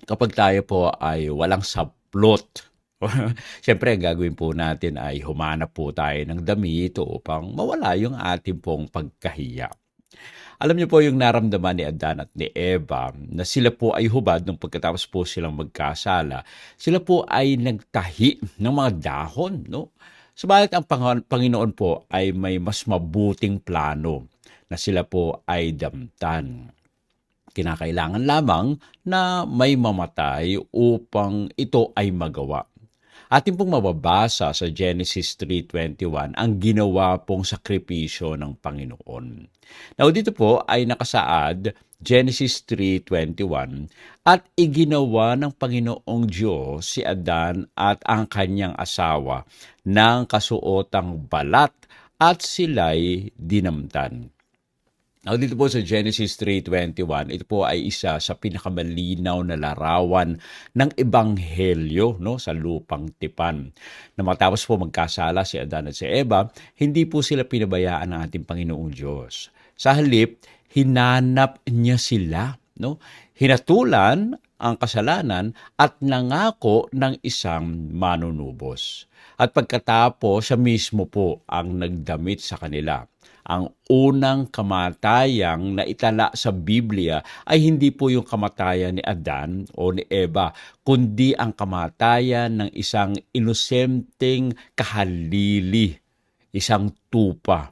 kapag tayo po ay walang saplot, siyempre ang gagawin po natin ay humanap po tayo ng damit upang mawala yung ating pong pagkahiya. Alam niyo po yung naramdaman ni Adan at ni Eva na sila po ay hubad nung pagkatapos po silang magkasala. Sila po ay nagtahi ng mga dahon, no? Subalit ang Panginoon po ay may mas mabuting plano na sila po ay damtan. Kinakailangan lamang na may mamatay upang ito ay magawa. Atin pong mababasa sa Genesis 3:21 ang ginawa pong sakripisyo ng Panginoon. Now dito po ay nakasaad Genesis 3:21 at iginawa ng Panginoong Diyos si Adan at ang kanyang asawa ng kasuotang balat at sila'y dinamtan. Now dito po sa Genesis 3:21, ito po ay isa sa pinakamalinaw na larawan ng ebanghelyo, no, sa lupang tipan. Na matapos po magkasala si Adan at si Eva, hindi po sila pinabayaan ng ating Panginoong Diyos. Sa halip, hinanap niya sila, no? Hinatulan ang kasalanan at nangako ng isang manunubos. At pagkatapos, siya mismo po ang nagdamit sa kanila. Ang unang kamatayang naitala sa Biblia ay hindi po yung kamatayan ni Adan o ni Eva, kundi ang kamatayan ng isang inosenteng kahalili, isang tupa.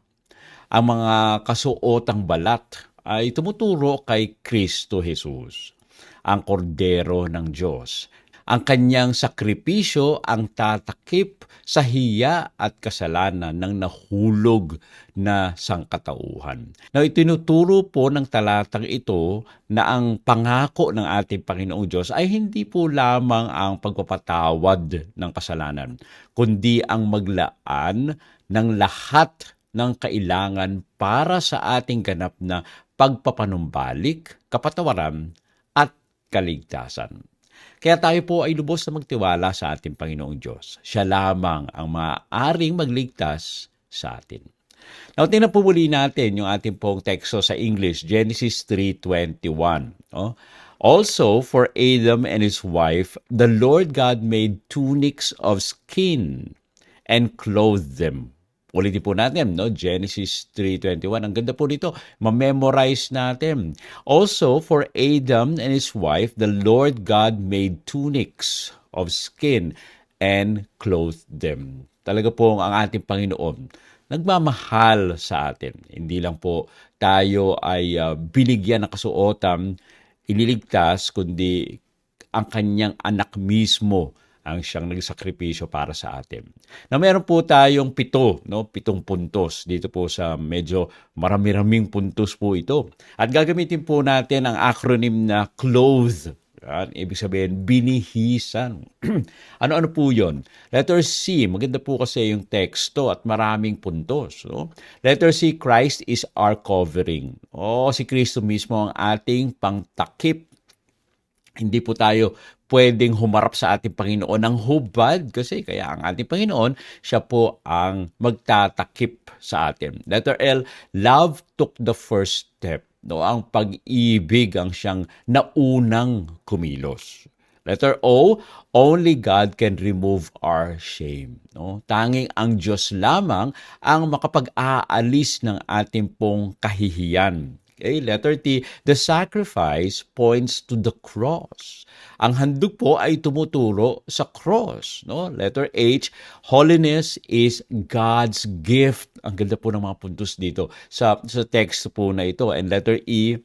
Ang mga kasuotang balat ay tumuturo kay Kristo Jesus, ang kordero ng Diyos. Ang kanyang sakripisyo ang tatakip sa hiya at kasalanan ng nahulog na sangkatauhan. Now, itinuturo po ng talatang ito na ang pangako ng ating Panginoong Diyos ay hindi po lamang ang pagpapatawad ng kasalanan, kundi ang maglaan ng lahat ng kailangan para sa ating ganap na pagpapanumbalik, kapatawaran at kaligtasan. Kaya tayo po ay lubos na magtiwala sa ating Panginoong Diyos. Siya lamang ang maaaring magligtas sa atin. Now, tingnan po muli natin yung ating pong teksto sa English, Genesis 3:21. Also, for Adam and his wife, the Lord God made tunics of skin and clothed them. Ulitin po natin, no? Genesis 3:21. Ang ganda po nito. Ma-memorize natin. Also, for Adam and his wife, the Lord God made tunics of skin and clothed them. Talaga po ang ating Panginoon nagmamahal sa atin. Hindi lang po tayo ay binigyan ng kasuotan, iniligtas, kundi ang kanyang anak mismo ang siyang nagsakripisyo para sa atin. Na meron po tayong 7, no? 7 puntos. Dito po sa medyo marami-raming puntos po ito. At gagamitin po natin ang acronym na CLOTHE. Yan, ibig sabihin, binihisan. Ano-ano po yon? Letter C, maganda po kasi yung teksto at maraming puntos. No? Letter C, Christ is our covering. Si Kristo mismo ang ating pangtakip. Hindi po tayo pwedeng humarap sa ating Panginoon ng hubad kasi kaya ang ating Panginoon, siya po ang magtatakip sa atin. Letter L, love took the first step. No, ang pag-ibig ang siyang naunang kumilos. Letter O, only God can remove our shame. No? Tanging ang Diyos lamang ang makapag-aalis ng ating pong kahihiyan. Okay, letter T, the sacrifice points to the cross. Ang handog po ay tumuturo sa cross. No? Letter H, holiness is God's gift. Ang ganda po ng mga puntos dito sa text po na ito. And letter E,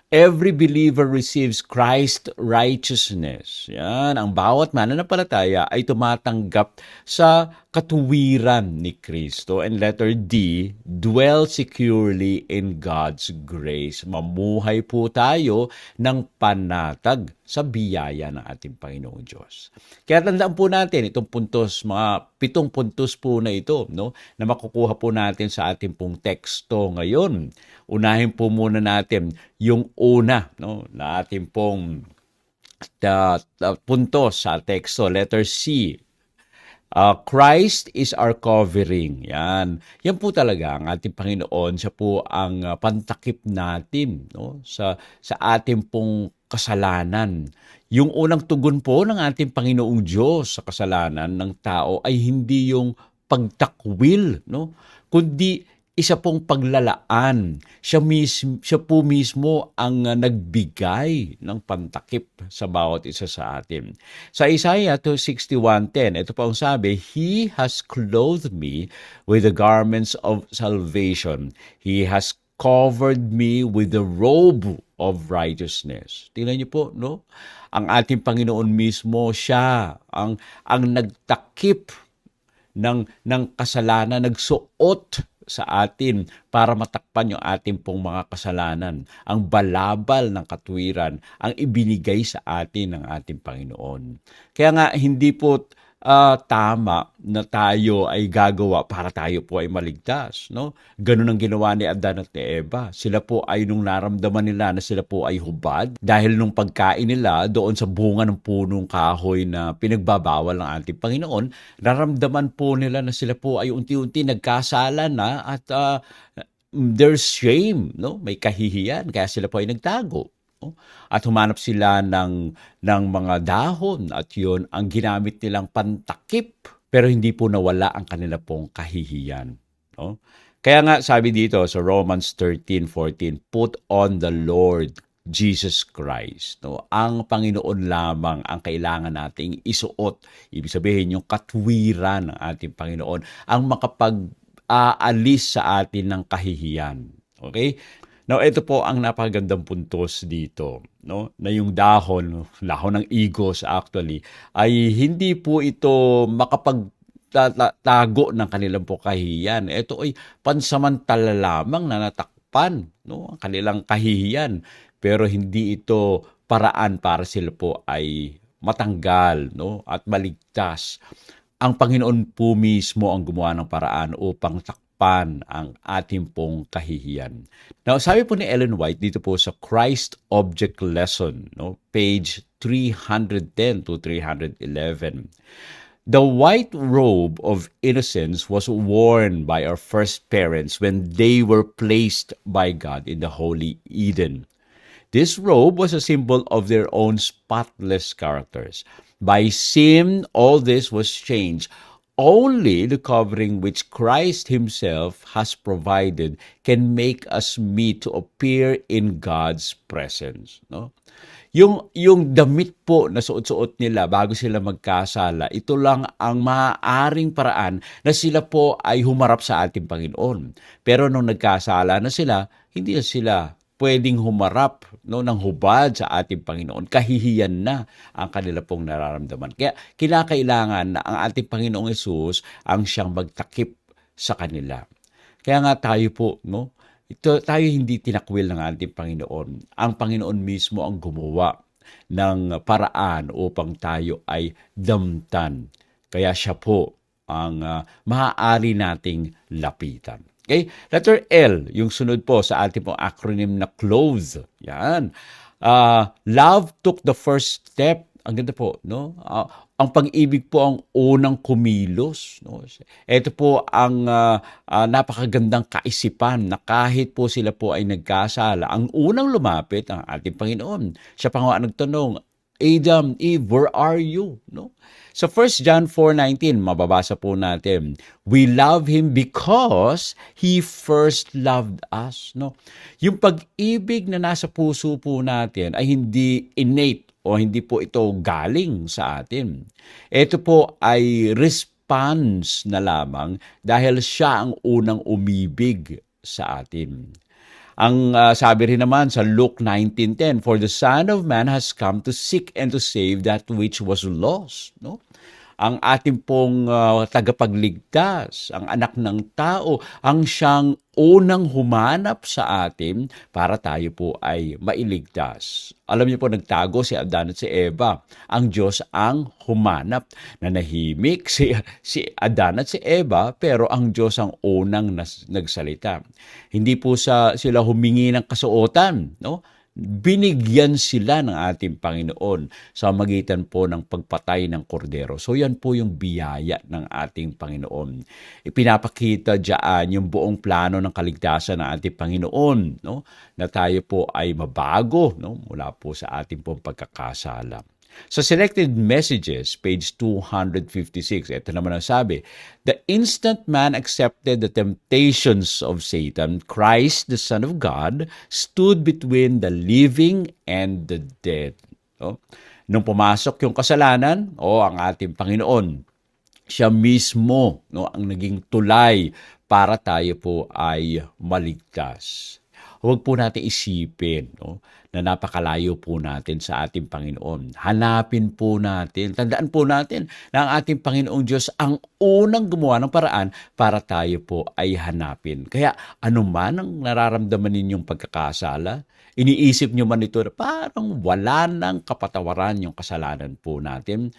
every believer receives Christ's righteousness. Yan, ang bawat mananampalataya ay tumatanggap sa katuwiran ni Kristo. And letter D, dwell securely in God's grace. Mamuhay po tayo ng panatag sa biyaya ng ating Panginoong Diyos. Kaya tandaan po natin itong puntos, mga 7 puntos po na ito, no, na makukuha po natin sa ating pong teksto ngayon. Unahin po muna natin yung una, no, na ating pong puntos sa teksto, letter C. Christ is our covering. Yan. Yan po talaga ang ating Panginoon. Siya po ang pantakip natin, no? sa ating pong kasalanan. Yung unang tugon po ng ating Panginoong Diyos sa kasalanan ng tao ay hindi yung pagtakwil, no? Kundi isa pong paglalaan. Siya po mismo ang nagbigay ng pantakip sa bawat isa sa atin. Sa Isaiah 61:10, ito po ang sabi, He has clothed me with the garments of salvation. He has covered me with the robe of righteousness. Tingnan niyo po, no? Ang ating Panginoon mismo, siya ang nagtakip ng kasalanan, nagsuot sa atin para matakpan yung ating pong mga kasalanan. Ang balabal ng katwiran ang ibinigay sa atin ng ating Panginoon. Kaya nga hindi po tama na tayo ay gagawa para tayo po ay maligtas, no? Ganun ang ginawa ni Adan at ni Eva. Sila po ay nung naramdaman nila na sila po ay hubad dahil nung pagkain nila doon sa bunga ng punong kahoy na pinagbabawal ng ating Panginoon, naramdaman po nila na sila po ay unti-unti nagkasala na at there's shame, no? May kahihiyan kaya sila po ay nagtago. At humanap sila ng mga dahon at yun ang ginamit nilang pantakip pero hindi po nawala ang kanila pong kahihiyan. No? Kaya nga sabi dito sa Romans 13:14, put on the Lord Jesus Christ. No? Ang Panginoon lamang ang kailangan nating isuot. Ibig sabihin yung katwiran ng ating Panginoon ang makapag-aalis sa atin ng kahihiyan. Okay? Now, ito po ang napakagandang puntos dito, no? Na yung dahon ng igos actually, ay hindi po ito makapagtago ng kanilang po kahihiyan. Ito ay pansamantala lamang na natakpan, no? Ang kanilang kahihiyan. Pero hindi ito paraan para sila po ay matanggal, no? At maligtas. Ang Panginoon po mismo ang gumawa ng paraan upang ang ating pong kahihiyan. Now, sabi po ni Ellen White dito po sa Christ Object Lesson, no, page 310 to 311. The white robe of innocence was worn by our first parents when they were placed by God in the Holy Eden. This robe was a symbol of their own spotless characters. By sin, all this was changed. Only the covering which Christ Himself has provided can make us meet to appear in God's presence. No? Yung damit po na suot-suot nila bago sila magkasala, ito lang ang maaaring paraan na sila po ay humarap sa ating Panginoon. Pero nung nagkasala na sila, hindi na sila pwedeng humarap, no, ng hubad sa ating Panginoon. Kahihiyan na ang kanila pong nararamdaman. Kaya kinakailangan na ang ating Panginoong Hesus ang siyang magtakip sa kanila. Kaya nga tayo po, no, tayo hindi tinakwil ng ating Panginoon. Ang Panginoon mismo ang gumawa ng paraan upang tayo ay damtan. Kaya siya po ang maaari nating lapitan. Okay? Letter L, yung sunod po sa ating pong acronym na clothe. Yan. Love took the first step. Ang ganda po, no? Ang pag-ibig po ang unang kumilos. No? Ito po ang napakagandang kaisipan na kahit po sila po ay nagkasala, ang unang lumapit ang ating Panginoon. Siya pa nga nagtanong, Adam, Eve, where are you? No? Sa 1 John 4:19, mababasa po natin, we love Him because He first loved us. No? Yung pag-ibig na nasa puso po natin ay hindi innate o hindi po ito galing sa atin. Ito po ay response na lamang dahil siya ang unang umibig sa atin. Ang sabi rin naman sa Luke 19:10, for the Son of Man has come to seek and to save that which was lost. No? Ang ating pong tagapagligtas, ang anak ng tao, ang siyang unang humanap sa atin para tayo po ay mailigtas. Alam niyo po, nagtago si Adan at si Eva. Ang Diyos ang humanap. Nanahimik si Adan at si Eva, pero ang Diyos ang unang nagsalita. Hindi po sila humingi ng kasuotan, no? Binigyan sila ng ating Panginoon sa magitan po ng pagpatay ng kordero. So yan po yung biyaya ng ating Panginoon. Ipinapakita diyan yung buong plano ng kaligtasan ng ating Panginoon, no? Na tayo po ay mabago, no? Mula po sa ating pong pagkakasala. Sa Selected Messages, page 256, ito naman ang sabi, "The instant man accepted the temptations of Satan, Christ, the Son of God, stood between the living and the dead." No? Nung pumasok yung kasalanan, ang ating Panginoon, siya mismo, no, ang naging tulay para tayo po ay maligtas. Huwag po natin isipin, no, na napakalayo po natin sa ating Panginoon. Hanapin po natin, tandaan po natin na ang ating Panginoong Diyos ang unang gumawa ng paraan para tayo po ay hanapin. Kaya anuman ang nararamdaman ninyong pagkakasala, iniisip nyo man ito na parang wala nang kapatawaran yung kasalanan po natin,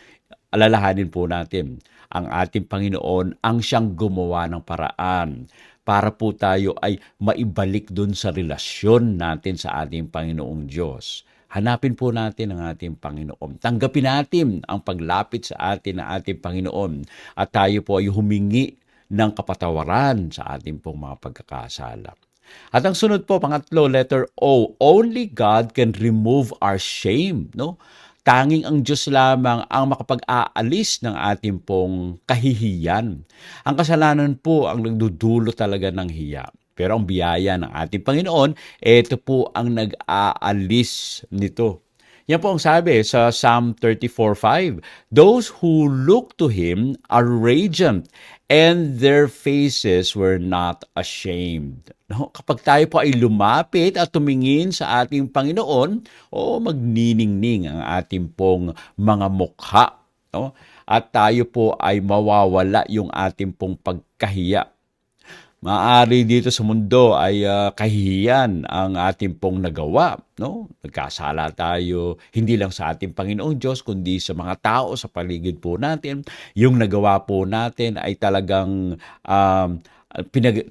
alalahanin po natin, ang ating Panginoon ang siyang gumawa ng paraan para po tayo ay maibalik dun sa relasyon natin sa ating Panginoong Diyos. Hanapin po natin ang ating Panginoon. Tanggapin natin ang paglapit sa atin ng ating Panginoon at tayo po ay humingi ng kapatawaran sa ating pong mga pagkakasala. At ang sunod po, pangatlo, letter O, only God can remove our shame, no? Tanging ang Diyos lamang ang makapag-aalis ng ating pong kahihiyan. Ang kasalanan po ang nagdudulo talaga ng hiya. Pero ang biyaya ng ating Panginoon, ito po ang nag-aalis nito. Yan po ang sabi sa Psalm 34:5, "Those who look to Him are radiant, and their faces were not ashamed." No? Kapag tayo po ay lumapit at tumingin sa ating Panginoon, magniningning ang ating pong mga mukha. No? At tayo po ay mawawala yung ating pong pagkahiya. Maaari dito sa mundo ay kahihiyan ang ating pong nagawa. No? Nagkasala tayo, hindi lang sa ating Panginoong Diyos, kundi sa mga tao sa paligid po natin. Yung nagawa po natin ay talagang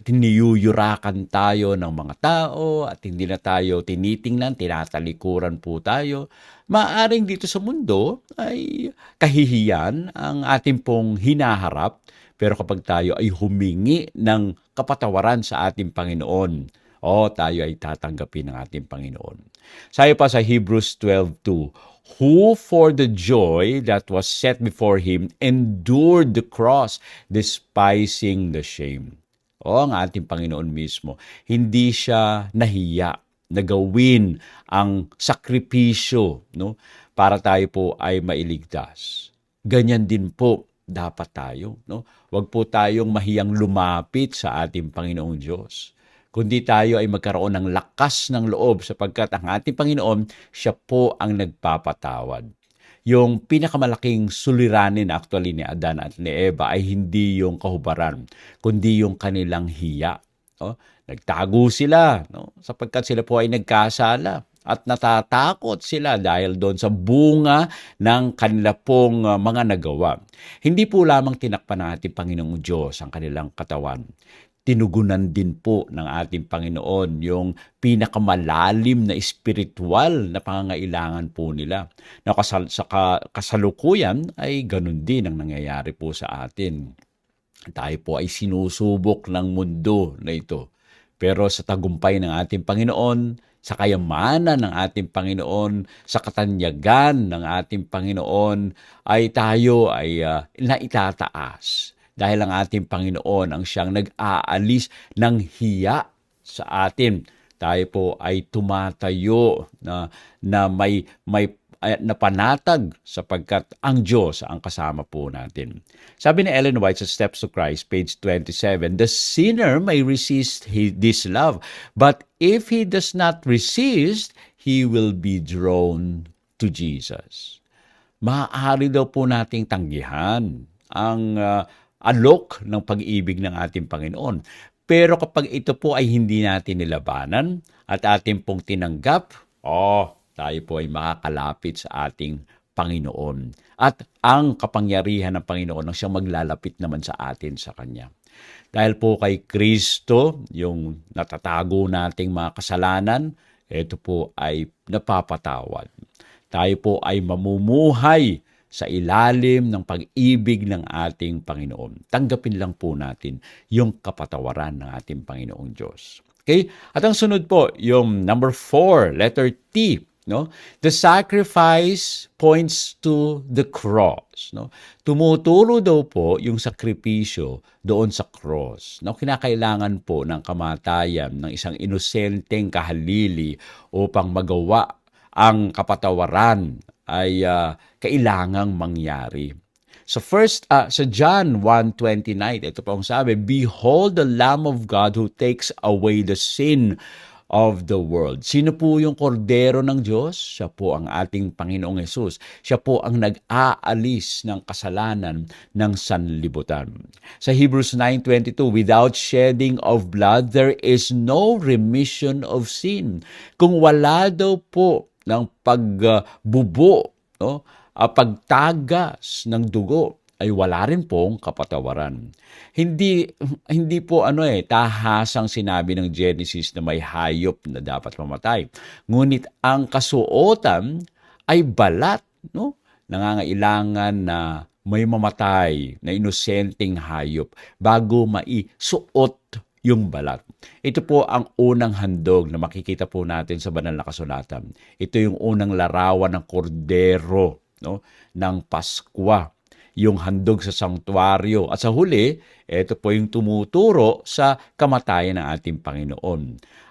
tiniyuyurakan tayo ng mga tao at hindi na tayo tinitingnan, tinatalikuran po tayo. Maaring dito sa mundo ay kahihiyan ang ating pong hinaharap, pero kapag tayo ay humingi ng kapatawaran sa ating Panginoon, tayo ay tatanggapin ng ating Panginoon. Sabi pa sa Hebrews 12:2, "Who for the joy that was set before Him endured the cross, despising the shame." Ang ating Panginoon mismo, hindi siya nahiya na gawin ang sakripisyo, no, para tayo po ay mailigtas. Ganyan din po dapat tayo, no? Huwag po tayong mahiyang lumapit sa ating Panginoong Diyos. Kundi tayo ay magkaroon ng lakas ng loob sapagkat ang ating Panginoon, siya po ang nagpapatawad. Yung pinakamalaking suliranin actually ni Adan at ni Eva ay hindi yung kahubaran, kundi yung kanilang hiya. No? Nagtago sila, no? Sapagkat sila po ay nagkasala at natatakot sila dahil doon sa bunga ng kanila pong mga nagawa. Hindi po lamang tinakpan ng ating Panginoong Diyos ang kanilang katawan. Tinugunan din po ng ating Panginoon yung pinakamalalim na espiritual na pangangailangan po nila. Na sa kasalukuyan ay ganun din ang nangyayari po sa atin. Tayo po ay sinusubok ng mundo na ito. Pero sa tagumpay ng ating Panginoon, sa kayamanan ng ating Panginoon, sa katanyagan ng ating Panginoon, ay tayo ay naitataas. Dahil ang ating Panginoon ang siyang nag-aalis ng hiya sa atin. Tayo po ay tumatayo na may napanatag sapagkat ang Diyos ang kasama po natin. Sabi ni Ellen White sa Steps to Christ, page 27, "The sinner may resist this love, but if he does not resist, he will be drawn to Jesus." Maaari daw po nating tanggihan ang alok ng pag-ibig ng ating Panginoon. Pero kapag ito po ay hindi natin nilabanan at ating pong tinanggap, tayo po ay makakalapit sa ating Panginoon. At ang kapangyarihan ng Panginoon ang siyang maglalapit naman sa atin sa Kanya. Dahil po kay Kristo, yung natatago nating mga kasalanan, ito po ay napapatawad. Tayo po ay mamumuhay sa ilalim ng pag-ibig ng ating Panginoon. Tanggapin lang po natin yung kapatawaran ng ating Panginoong Diyos. Okay? At ang sunod po, yung number 4, letter T. no? The sacrifice points to the cross, no? Tumuturo daw po yung sakripisyo doon sa cross. No, kinakailangan po ng kamatayan ng isang inosenteng kahalili upang magawa ang kapatawaran ay kailangang mangyari. Sa John 1:29, ito po ang sabi, "Behold the Lamb of God who takes away the sin of the world." Sino po yung kordero ng Diyos? Siya po ang ating Panginoong Hesus. Siya po ang nag-aalis ng kasalanan ng sanlibutan. Sa Hebrews 9:22, "Without shedding of blood, there is no remission of sin." Kung wala daw po ng pagbubo, no? Pagtagas ng dugo, ay wala rin pong kapatawaran. Hindi po tahasang sinabi ng Genesis na may hayop na dapat mamatay. Ngunit ang kasuotan ay balat, no? Nangangailangan na may mamatay na inosenteng hayop bago maisuot yung balat. Ito po ang unang handog na makikita po natin sa banal na kasulatan. Ito yung unang larawan ng kordero, no, ng Paskwa, yung handog sa sanktuaryo. At sa huli, ito po yung tumuturo sa kamatayan ng ating Panginoon.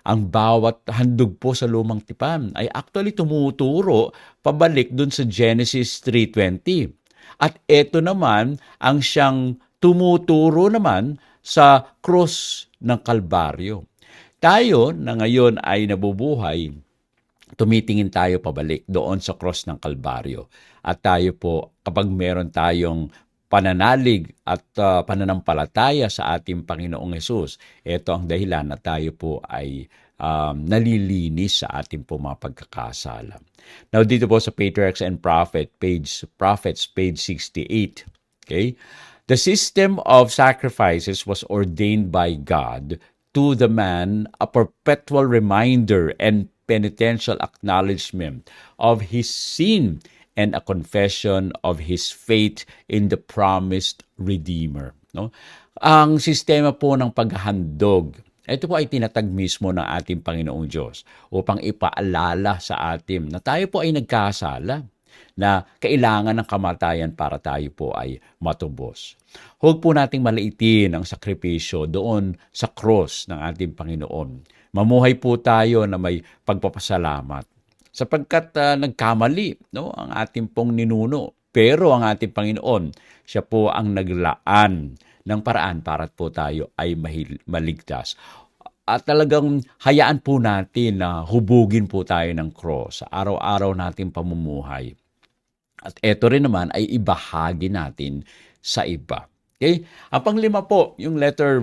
Ang bawat handog po sa lumang tipan ay actually tumuturo pabalik dun sa Genesis 3:20. At ito naman ang siyang tumuturo naman sa krus ng Kalbaryo. Tayo na ngayon ay nabubuhay, tumitingin tayo pabalik doon sa cross ng Kalbaryo. At tayo po, kapag meron tayong pananalig at pananampalataya sa ating Panginoong Hesus, ito ang dahilan na tayo po ay nalilinis sa ating po mga pagkakasala. Now, dito po sa Patriarchs and Prophets, page 68. Okay? The system of sacrifices was ordained by God to the man, a perpetual reminder and penitential acknowledgement of his sin and a confession of his faith in the promised Redeemer. No? Ang sistema po ng paghahandog, ito po ay tinatag mismo ng ating Panginoong Diyos upang ipaalala sa atin na tayo po ay nagkasala, na kailangan ng kamatayan para tayo po ay matubos. Huwag po nating maliitin ang sakripisyo doon sa cross ng ating Panginoon. Mamuhay po tayo na may pagpapasalamat sapagkat nagkamali, no, ang ating pong ninuno. Pero ang ating Panginoon, siya po ang naglaan ng paraan para po tayo ay maligtas. At talagang hayaan po natin na hubugin po tayo ng cross sa araw-araw nating pamumuhay. At ito rin naman ay ibahagi natin sa iba. Okay? Ang panglima po, yung letter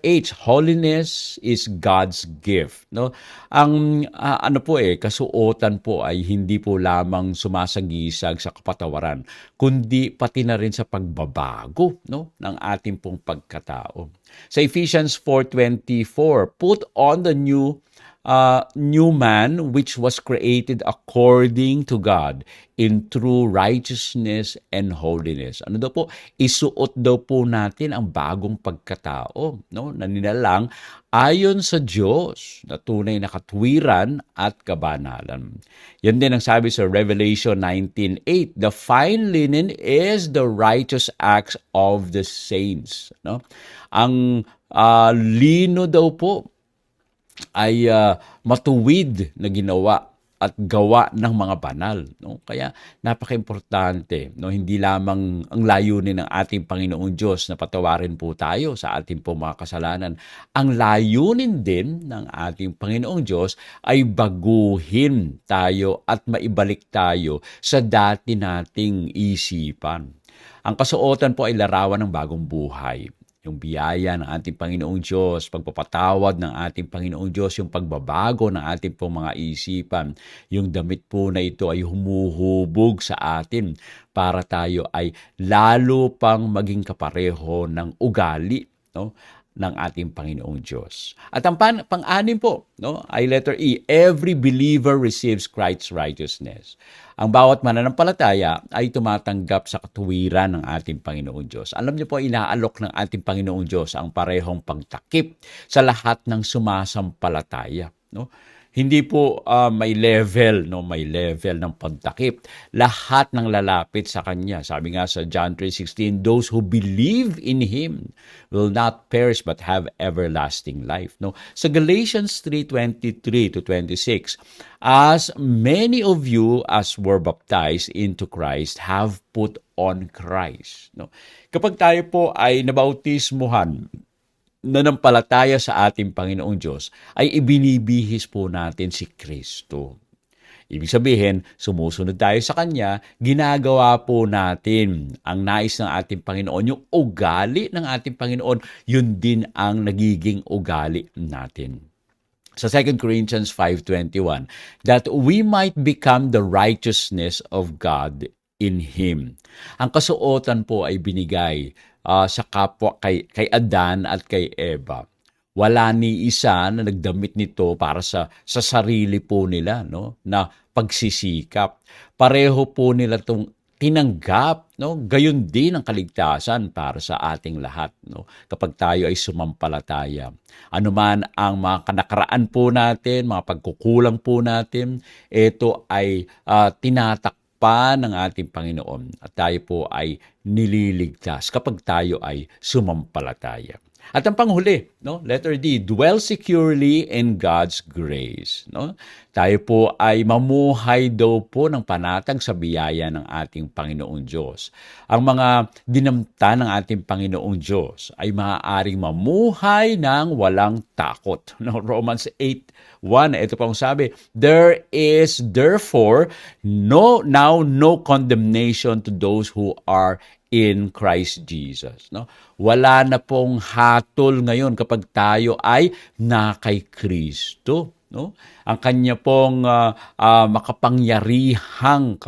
H, holiness is God's gift. No? Ang kasuotan po ay hindi po lamang sumasagisag sa kapatawaran, kundi pati na rin sa pagbabago, no, ng ating pong pagkatao. Sa Ephesians 4:24, put on the new man which was created according to God in true righteousness and holiness. Ano daw po? Isuot daw po natin ang bagong pagkatao, no? Na nilalang ayon sa Diyos na tunay na katwiran at kabanalan. Yan din ang sabi sa Revelation 19:8, the fine linen is the righteous acts of the saints. No? Ang lino daw po ay matuwid na ginawa at gawa ng mga banal, no? Kaya napaka-importante, no, hindi lamang ang layunin ng ating Panginoong Diyos na patawarin po tayo sa ating po mga kasalanan. Ang layunin din ng ating Panginoong Diyos ay baguhin tayo at maibalik tayo sa dati nating isipan. Ang kasuotan po ay larawan ng bagong buhay. Yung biyaya ng ating Panginoong Diyos, pagpapatawad ng ating Panginoong Diyos, yung pagbabago ng ating pong mga isipan, yung damit po na ito ay humuhubog sa atin para tayo ay lalo pang maging kapareho ng ugali, no, ng ating Panginoong Diyos. At ang pang-anim po, no, ay letter E, every believer receives Christ's righteousness. Ang bawat mananampalataya ay tumatanggap sa katuwiran ng ating Panginoong Diyos. Alam niyo po, inaalok ng ating Panginoong Diyos ang parehong pagtakip sa lahat ng sumasampalataya. No? Hindi po may level, no, may level ng pagtakip. Lahat ng lalapit sa kanya. Sabi nga sa John 3:16, those who believe in him will not perish but have everlasting life. No. Sa Galatians 3:23 to 26, as many of you as were baptized into Christ have put on Christ. No. Kapag tayo po ay nabautismuhan, nanampalataya sa ating Panginoong Diyos, ay ibinibihis po natin si Kristo. Ibig sabihin, sumusunod tayo sa Kanya, ginagawa po natin ang nais ng ating Panginoon. Yung ugali ng ating Panginoon, yun din ang nagiging ugali natin. Sa 2 Corinthians 5:21, that we might become the righteousness of God in Him. Ang kasuotan po ay binigay sa kapwa kay Adan at kay Eva. Wala ni isa na nagdamit nito para sa sarili po nila, no, na pagsisikap. Pareho po nila tong tinanggap, no, gayon din ang kaligtasan para sa ating lahat, no, kapag tayo ay sumampalataya. Ano man ang mga kanakaraan po natin, mga pagkukulang po natin, ito ay tinatakpan ng ating Panginoon at tayo po ay nililigtas kapag tayo ay sumampalataya. At ang panghuli, no, letter D, dwell securely in God's grace. No? Tayo po ay mamuhay daw po ng panatag sa biyaya ng ating Panginoong Diyos. Ang mga dinamta ng ating Panginoong Diyos ay maaaring mamuhay ng walang takot. No? Romans 8:1, ito pong sabi, there is therefore no condemnation to those who are in Christ Jesus. No? Wala na pong hatol ngayon kapag tayo ay na kay Kristo. No? Ang kanya pong makapangyarihang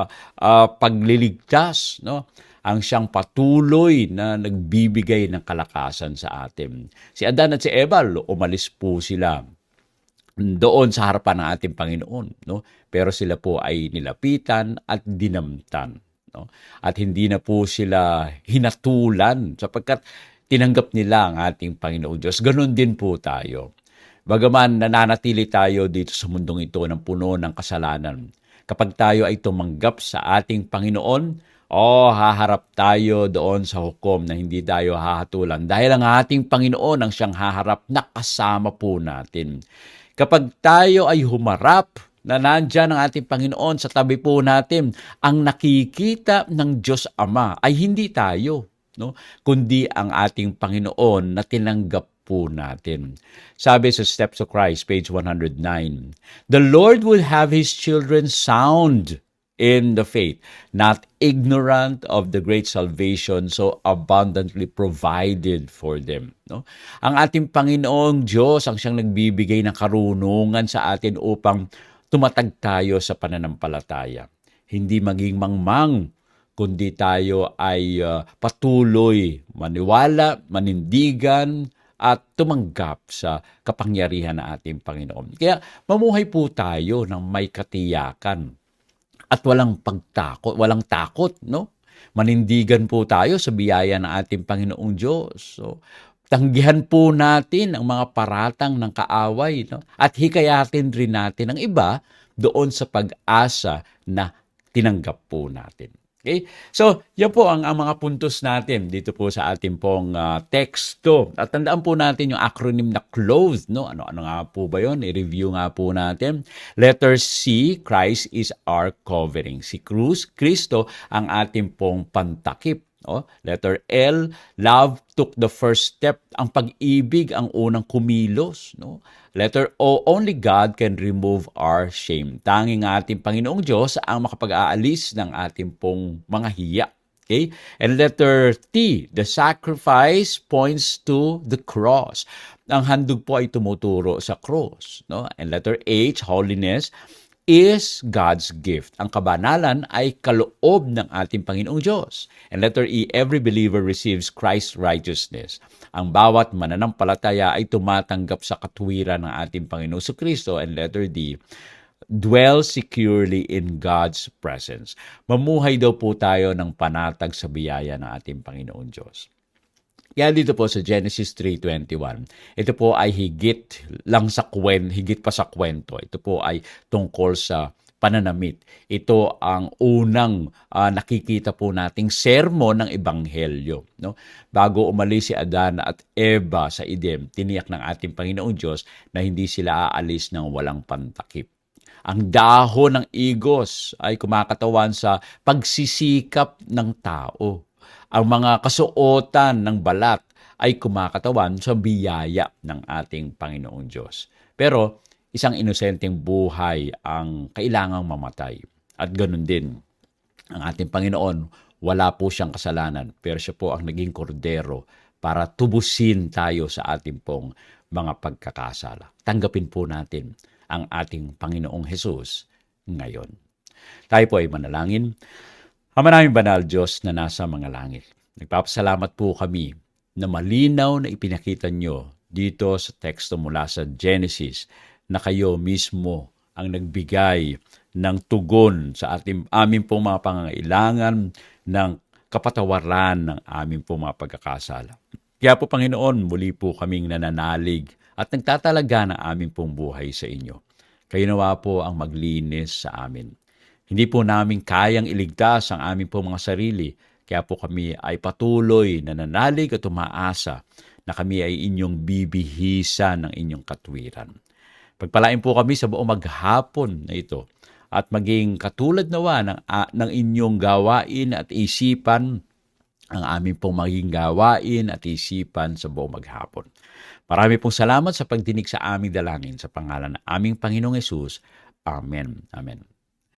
pagliligtas, no? Ang siyang patuloy na nagbibigay ng kalakasan sa atin. Si Adan at si Eva, umalis po sila doon sa harapan ng ating Panginoon. No? Pero sila po ay nilapitan at dinamtan. No? At hindi na po sila hinatulan sapagkat tinanggap nila ang ating Panginoong Diyos. Ganon din po tayo. Bagaman nananatili tayo dito sa mundong ito ng puno ng kasalanan, kapag tayo ay tumanggap sa ating Panginoon, haharap tayo doon sa hukom na hindi tayo hahatulan dahil ang ating Panginoon ang siyang haharap na kasama po natin. Kapag tayo ay humarap na nandyan ang ating Panginoon sa tabi po natin, ang nakikita ng Diyos Ama ay hindi tayo, no? Kundi ang ating Panginoon na tinanggap po natin. Sabi sa Steps of Christ, page 109, the Lord will have His children sound in the faith, not ignorant of the great salvation so abundantly provided for them. No? Ang ating Panginoong Diyos ang siyang nagbibigay ng karunungan sa atin upang tumatag tayo sa pananampalataya. Hindi maging mangmang, kundi tayo ay patuloy maniwala, manindigan, at tumanggap sa kapangyarihan ng ating Panginoon. Kaya mamuhay po tayo ng may katiyakan at walang takot, no? Manindigan po tayo sa biyaya ng ating Panginoong Diyos. So, tanggihan po natin ang mga paratang ng kaaway, no? At hikayatin rin natin ang iba doon sa pag-asa na tinanggap po natin. Okay? So, yan po ang mga puntos natin dito po sa ating pong teksto. At tandaan po natin yung acronym na CLOTHED, no? Ano nga po ba yun? I-review nga po natin. Letter C, Christ is our covering. Si Kristo ang ating pong pantakip. Letter L, love took the first step. Ang pag-ibig ang unang kumilos. No? Letter O, only God can remove our shame. Tanging ating Panginoong Diyos ang makapag-aalis ng ating pong mga hiya. Okay? And letter T, the sacrifice points to the cross. Ang handog po ay tumuturo sa cross. No? And letter H, holiness, is God's gift. Ang kabanalan ay kaloob ng ating Panginoong Diyos. And letter E, every believer receives Christ's righteousness. Ang bawat mananampalataya ay tumatanggap sa katuwiran ng ating Panginoong Kristo. And letter D, dwell securely in God's presence. Mamuhay daw po tayo ng panatag sa biyaya ng ating Panginoong Diyos. Kaya dito po sa Genesis 3:21, ito po ay higit pa sa kwento. Ito po ay tungkol sa pananamit. Ito ang unang nakikita po nating sermon ng Ebanghelyo. No? Bago umalis si Adan at Eva sa Eden, tiniyak ng ating Panginoong Diyos na hindi sila aalis ng walang pantakip. Ang dahon ng igos ay kumakatawan sa pagsisikap ng tao. Ang mga kasuotan ng balat ay kumakatawan sa biyaya ng ating Panginoong Diyos. Pero isang inosenteng buhay ang kailangang mamatay. At ganun din, ang ating Panginoon, wala po siyang kasalanan, pero siya po ang naging kordero para tubusin tayo sa ating pong mga pagkakasala. Tanggapin po natin ang ating Panginoong Hesus ngayon. Tayo po ay manalangin. Ama naming banal Diyos na nasa mga langit, nagpapasalamat po kami na malinaw na ipinakita nyo dito sa teksto mula sa Genesis na kayo mismo ang nagbigay ng tugon sa aming pong mga pangangailangan ng kapatawaran ng aming pong mga pagkakasala. Kaya po Panginoon, muli po kaming nananalig at nagtatalaga ng aming pong buhay sa inyo. Kayo nawa po ang maglinis sa amin. Hindi po namin kayang iligtas ang aming pong mga sarili, kaya po kami ay patuloy na nanalig at umaasa na kami ay inyong bibihisan ng inyong katwiran. Pagpalain po kami sa buong maghapon na ito at maging katulad nawa ng inyong gawain at isipan ang aming pong maging gawain at isipan sa buong maghapon. Marami pong salamat sa pagdinig sa aming dalangin sa pangalan ng aming Panginoong Hesus. Amen. Amen.